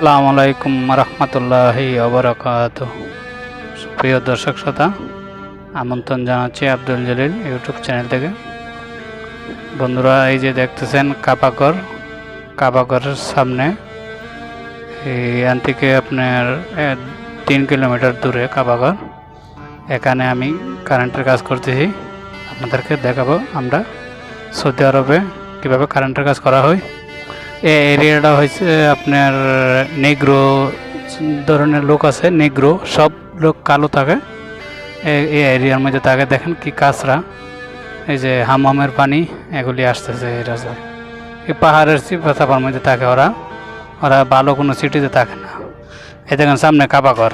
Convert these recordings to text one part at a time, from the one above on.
আসসালামু আলাইকুম রহমতুল্লাহি ওবরাকাতুহ। প্রিয় দর্শক শ্রোতা, আমন্ত্রণ জানাচ্ছি আব্দুল জলিল ইউটিউব চ্যানেল থেকে। বন্ধুরা, এই যে দেখতেছেন কাবাগরের সামনে, এখান থেকে আপনার 3 কিলোমিটার দূরে কাবাগর। এখানে আমি কারেন্টের কাজ করতেছি, আপনাদেরকে দেখাবো আমরা সৌদি আরবে কীভাবে কারেন্টের কাজ করা হয়। এই এরিয়াটা হয়েছে আপনার নেগ্রো ধরনের লোক আছে, নেগ্রো সব লোক কালো থাকে এই এরিয়ার মধ্যে থাকে। দেখেন কি কাঁচরা, এই যে হামামের পানি এগুলি আসতেছে এই রাস্তায়। এই পাহাড়ের চাপার মধ্যে থাকে ওরা ভালো কোনো সিটিতে থাকে না। এই দেখেন সামনে কাবাগর,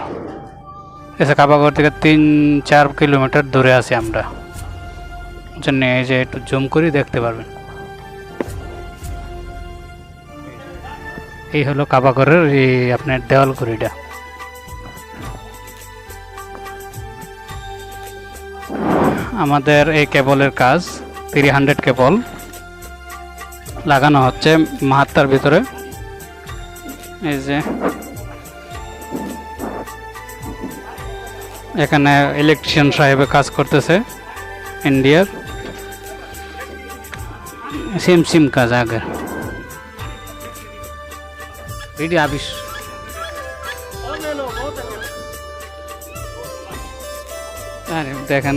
এসে কাবাগর থেকে 3-4 কিলোমিটার দূরে আছি আমরা। জন্য এই যে একটু জুম করি দেখতে পারবেন। এই হলো কাবাগরের এই আপনার দেওয়াল ঘড়িটা। আমাদের এই কেবলের কাজ 300 কেবল লাগানো হচ্ছে মাহাত্তার ভিতরে। এই যে এখানে ইলেকট্রিশিয়ান সাহেবে কাজ করতেছে ইন্ডিয়ার, সেম কাজ আগে দেখেন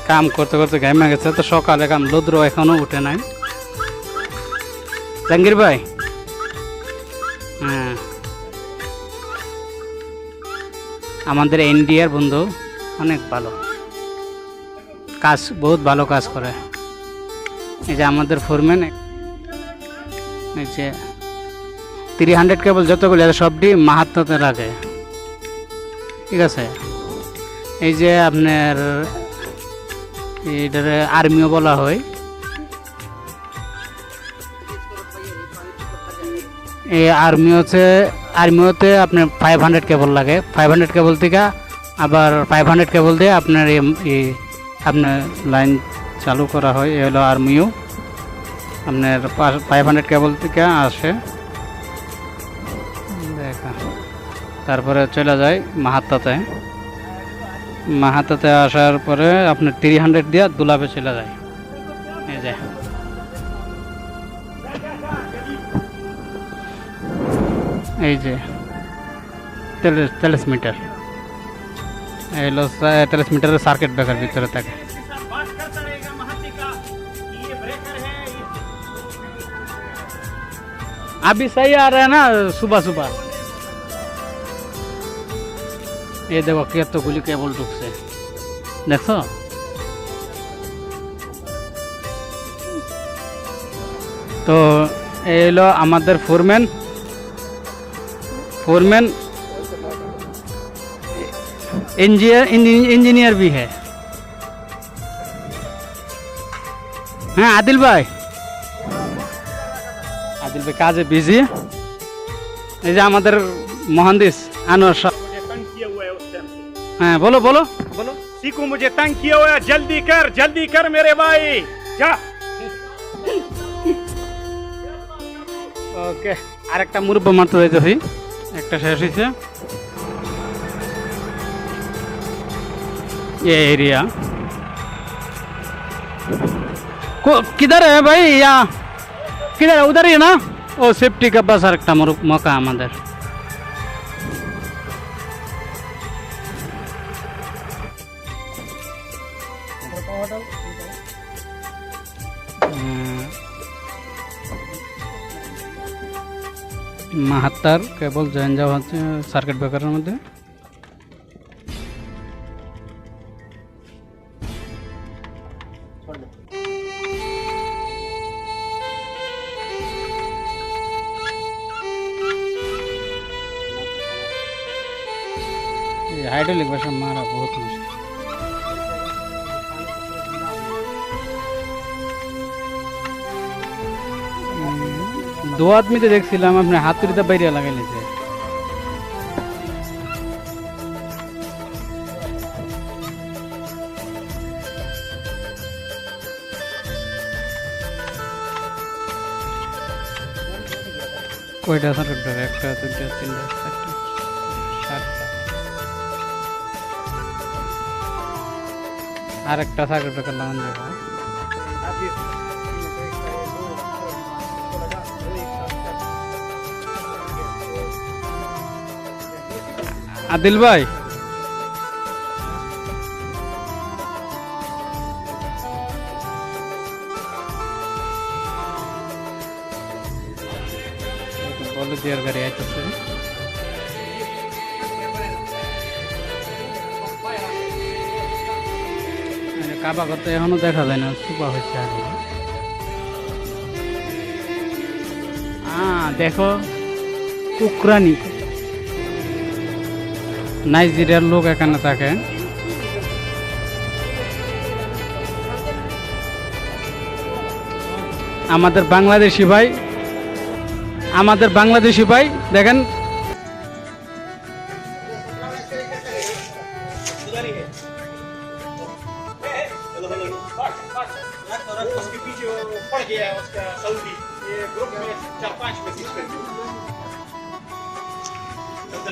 কাম করতে করতে ঘেমে গেছে। তো সকালে কাম রৌদ্র এখনো উঠে নাই। জাহাঙ্গীর ভাই, হ্যাঁ, আমাদের ইন্ডিয়ার বন্ধু অনেক ভালো কাজ, বহুত ভালো কাজ করে। এই যে আমাদের ফোরম্যান, এই যে 300 কেবল যতগুলো সবটি মাহাত্মাতে লাগে, ঠিক আছে। এই যে আপনার এটার আর্মিও বলা হয়। এই আর্মিওতে আপনার 500 কেবল লাগে। 500 কেবল থেকে আবার 500 কেবল দিয়ে আপনার আপনার লাইন চালু করা হয়। এ হলো আর্মিও, আপনার 500 কেবল থেকে আসে, তারপরে চলে যায় মাহাত্তাতে আসার পরে আপনার 300 দিয়ে দুলাপে চলে যায়। এই যে এই যে 43 মিটার, এই হলো 43 মিটারের সার্কিট ব্রেকার ভিতরে থাকে। अभी सही आ रहा है ना सुबह सुबह। ये देखो কতগুলি কেবল ঢুকছে, দেখছো? তো এই হলো আমাদের ফোরম্যান इंजीनियर भी है। হ্যাঁ আদিল ভাই কাজে বিজি। এই যে আমাদের মহান্দিস আনোয়ার সাহেব, हाँ बोलो बोलो बोलो। सीकू मुझे तंग किया हुआ है, जल्दी कर मेरे भाई जा। ওকে, আরেকটা মুরব্বা মারতে যাইতেছি, একটা শেষ হয়েছে। ये एरिया किधर है भाई? यहाँ किधर है? उधर ही है ना? ओ सेफ्टी का बस आरेकटा मौका हमारे। মাহাত্তার কেবল জয়েন যাওয়া হচ্ছে সার্কিট ব্রেকারের মধ্যে। हाइड्रोलिक भाषा मारा बहुत मुश्किल। दो आदमी तो देखছিলাম আপনি হাতুড়িতে বাইরে লাগাই লেছে। কয়টা সার্কিট ব্রেকার? একটা, দুইটা, তিনটা, চারটা, সাতটা। আর একটা সার্কিট ব্রেকার লাগান যাবে। আদিল ভাই, বলো দিয়ার গাড়ি আইতেছে। কাবা করতে এখনো দেখা যায় না, সুপা হচ্ছে আর দেখো উকরানি নাইজেরিয়ার লোক এখানে থাকে। আমাদের বাংলাদেশি ভাই দেখেন उसके पीछे वो पड़ गया उसका सऊदी ये ग्रुप में 4-5 मैसेज कर दिया